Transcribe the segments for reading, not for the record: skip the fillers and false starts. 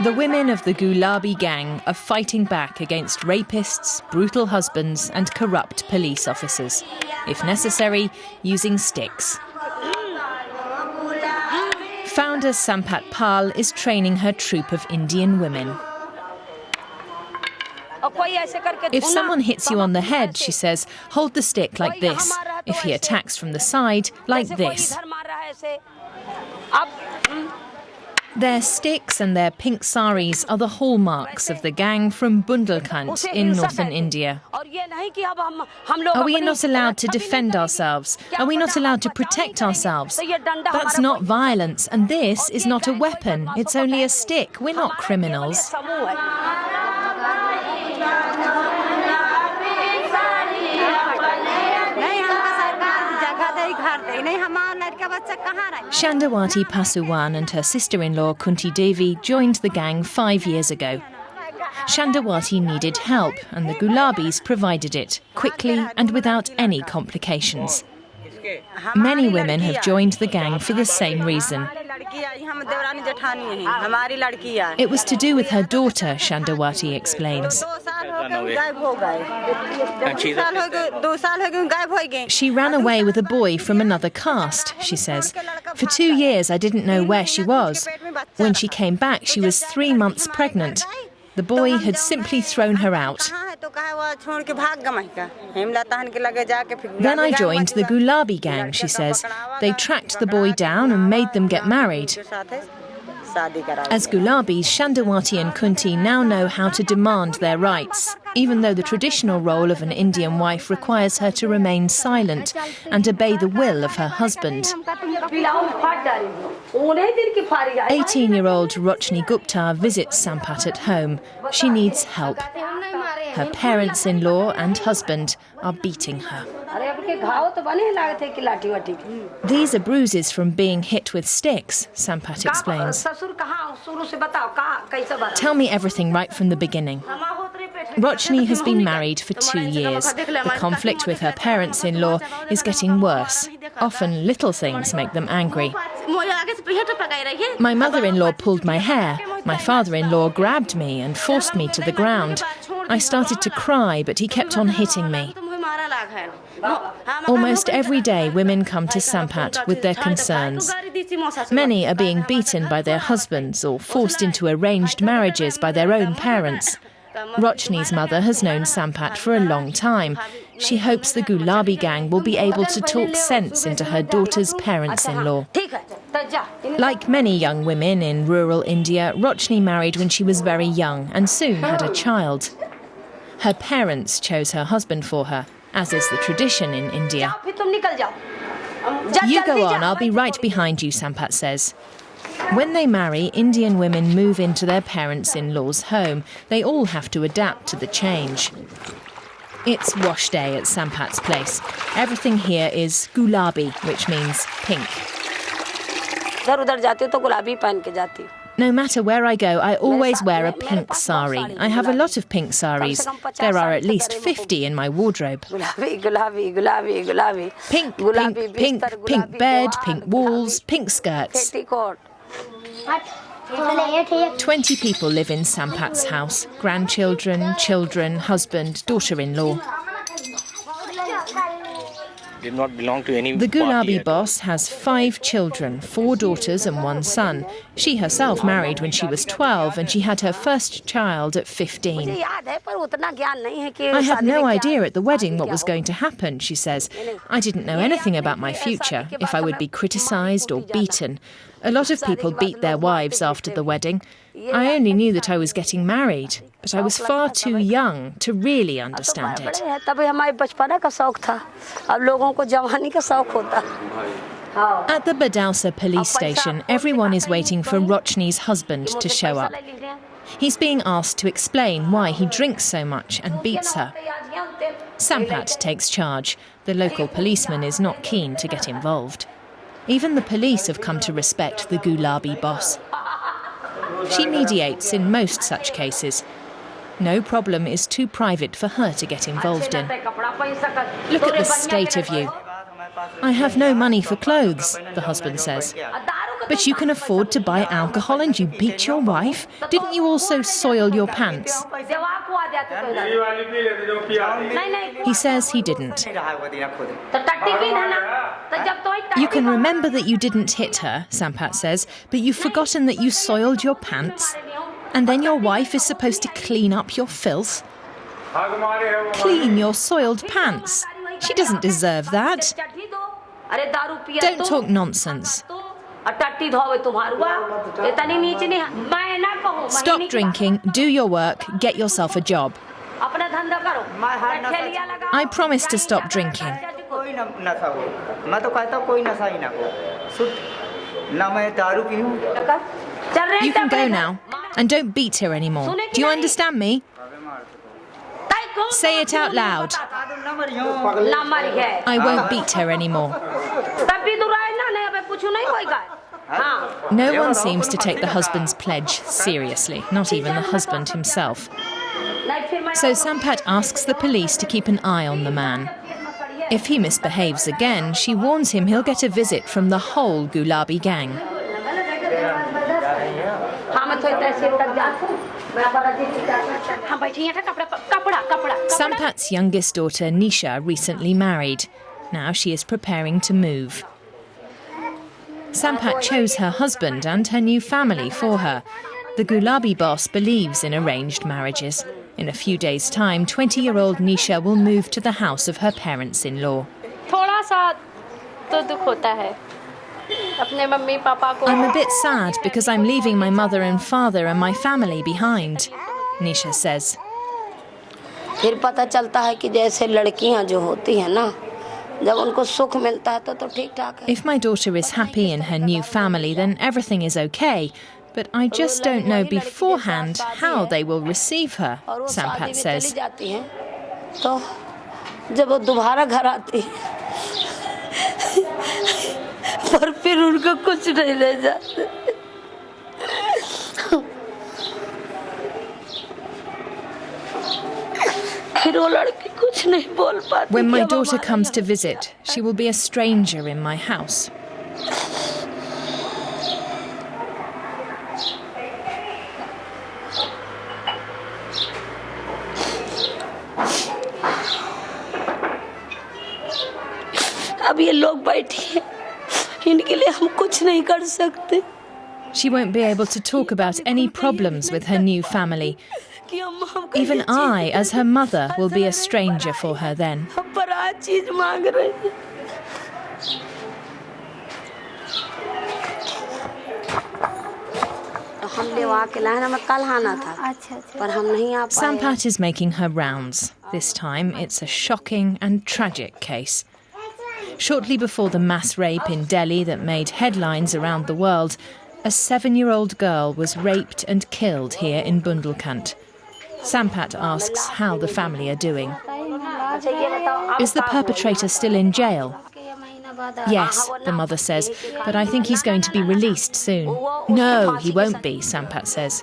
The women of the Gulabi gang are fighting back against rapists, brutal husbands and corrupt police officers. If necessary, using sticks. Founder Sampat Pal is training her troupe of Indian women. If someone hits you on the head, she says, hold the stick like this. If he attacks from the side, like this. Their sticks and their pink saris are the hallmarks of the gang from Bundelkhand in northern India. Are we not allowed to defend ourselves? Are we not allowed to protect ourselves? That's not violence, and this is not a weapon. It's only a stick. We're not criminals. Shandawati Pasuwan and her sister-in-law Kunti Devi joined the gang 5 years ago. Shandawati needed help and the Gulabis provided it, quickly and without any complications. Many women have joined the gang for the same reason. It was to do with her daughter, Shandawati explains. She ran away with a boy from another caste, she says. For 2 years I didn't know where she was. When she came back, she was 3 months pregnant. The boy had simply thrown her out. Then I joined the Gulabi gang, she says. They tracked the boy down and made them get married. As Gulabis, Shandawati and Kunti now know how to demand their rights, even though the traditional role of an Indian wife requires her to remain silent and obey the will of her husband. 18-year-old Rochni Gupta visits Sampat at home. She needs help. Her parents-in-law and husband are beating her. These are bruises from being hit with sticks, Sampat explains. Tell me everything right from the beginning. Rochni has been married for 2 years. The conflict with her parents-in-law is getting worse. Often little things make them angry. My mother-in-law pulled my hair. My father-in-law grabbed me and forced me to the ground. I started to cry, but he kept on hitting me. Almost every day, women come to Sampat with their concerns. Many are being beaten by their husbands or forced into arranged marriages by their own parents. Rochni's mother has known Sampat for a long time. She hopes the Gulabi gang will be able to talk sense into her daughter's parents-in-law. Like many young women in rural India, Rochni married when she was very young and soon had a child. Her parents chose her husband for her, as is the tradition in India. You go on, I'll be right behind you, Sampat says. When they marry, Indian women move into their parents-in-law's home. They all have to adapt to the change. It's wash day at Sampat's place. Everything here is Gulabi, which means pink. No matter where I go, I always wear a pink sari. I have a lot of pink saris. There are at least 50 in my wardrobe. Pink, pink, pink, pink bed, pink walls, pink skirts. 20 people live in Sampat's house. Grandchildren, children, husband, daughter-in-law. Did not belong to any The Gulabi boss has 5 children, 4 daughters and 1 son. She herself married when she was 12 and she had her first child at 15. I had no idea at the wedding what was going to happen, she says. I didn't know anything about my future, if I would be criticised or beaten. A lot of people beat their wives after the wedding. I only knew that I was getting married, but I was far too young to really understand it. At the Badausa police station, everyone is waiting for Rochni's husband to show up. He's being asked to explain why he drinks so much and beats her. Sampat takes charge. The local policeman is not keen to get involved. Even the police have come to respect the Gulabi boss. She mediates in most such cases. No problem is too private for her to get involved in. Look at the state of you. I have no money for clothes, the husband says. But you can afford to buy alcohol and you beat your wife? Didn't you also soil your pants? He says he didn't. You can remember that you didn't hit her, Sampat says, but you've forgotten that you soiled your pants? And then your wife is supposed to clean up your filth? Clean your soiled pants? She doesn't deserve that. Don't talk nonsense. Stop drinking, do your work, get yourself a job. I promise to stop drinking. You can go now, and don't beat her anymore. Do you understand me? Say it out loud. I won't beat her anymore. No one seems to take the husband's pledge seriously, not even the husband himself. So Sampat asks the police to keep an eye on the man. If he misbehaves again, she warns him he'll get a visit from the whole Gulabi gang. Sampat's youngest daughter, Nisha, recently married. Now she is preparing to move. Sampat chose her husband and her new family for her. The Gulabi boss believes in arranged marriages. In a few days' time, 20-year-old Nisha will move to the house of her parents-in-law. I'm a bit sad because I'm leaving my mother and father and my family behind, Nisha says. If my daughter is happy in her new family, then everything is okay. But I just don't know beforehand how they will receive her, Sampat says. When my daughter comes to visit, she will be a stranger in my house. She won't be able to talk about any problems with her new family. Even I, as her mother, will be a stranger for her then. Sampat is making her rounds. This time it's a shocking and tragic case. Shortly before the mass rape in Delhi that made headlines around the world, a 7-year-old girl was raped and killed here in Bundelkhand. Sampat asks how the family are doing. Is the perpetrator still in jail? Yes, the mother says, but I think he's going to be released soon. No, he won't be, Sampat says.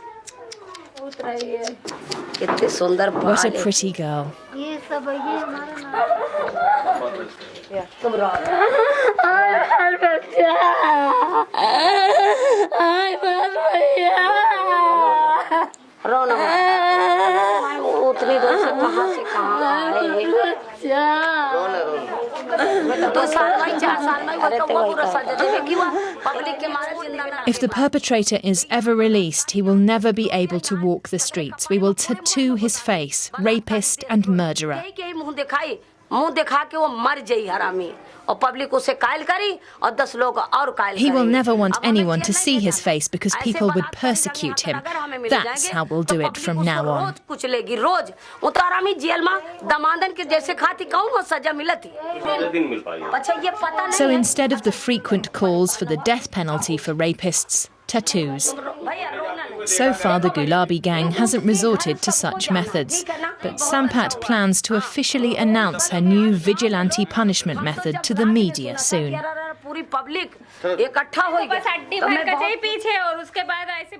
What a pretty girl. If the perpetrator is ever released, he will never be able to walk the streets. We will tattoo his face, rapist and murderer. He will never want anyone to see his face because people would persecute him. That's how we'll do it from now on. So instead of the frequent calls for the death penalty for rapists, tattoos. So far, the Gulabi gang hasn't resorted to such methods, but Sampat plans to officially announce her new Vigilante punishment method to the media soon.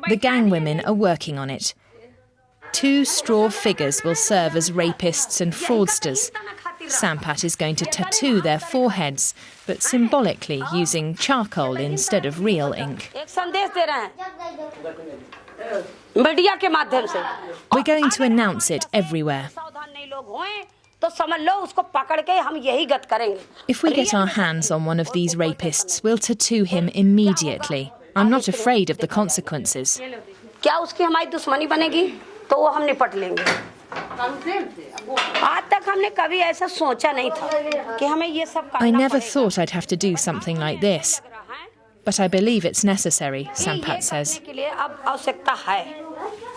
The gang women are working on it. 2 straw figures will serve as rapists and fraudsters. Sampat is going to tattoo their foreheads, but symbolically using charcoal instead of real ink. We're going to announce it everywhere. If we get our hands on one of these rapists, we'll tattoo him immediately. I'm not afraid of the consequences. I never thought I'd have to do something like this. But I believe it's necessary, Sampat says.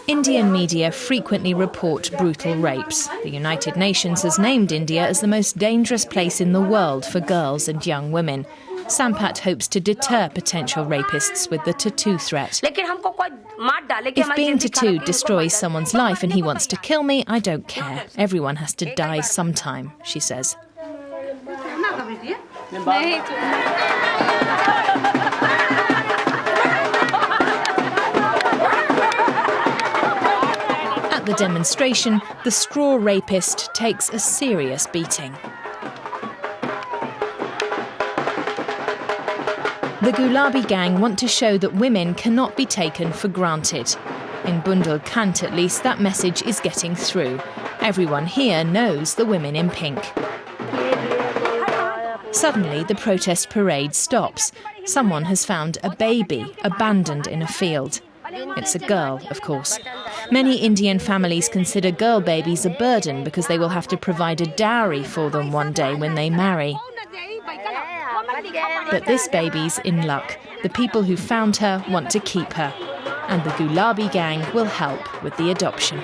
Indian media frequently report brutal rapes. The United Nations has named India as the most dangerous place in the world for girls and young women. Sampat hopes to deter potential rapists with the tattoo threat. If being tattooed destroys someone's life and he wants to kill me, I don't care. Everyone has to die sometime, she says. At the demonstration, the straw rapist takes a serious beating. The Gulabi gang want to show that women cannot be taken for granted. In Bundelkhand, at least, that message is getting through. Everyone here knows the women in pink. Suddenly, the protest parade stops. Someone has found a baby abandoned in a field. It's a girl, of course. Many Indian families consider girl babies a burden because they will have to provide a dowry for them one day when they marry. But this baby's in luck. The people who found her want to keep her. And the Gulabi gang will help with the adoption.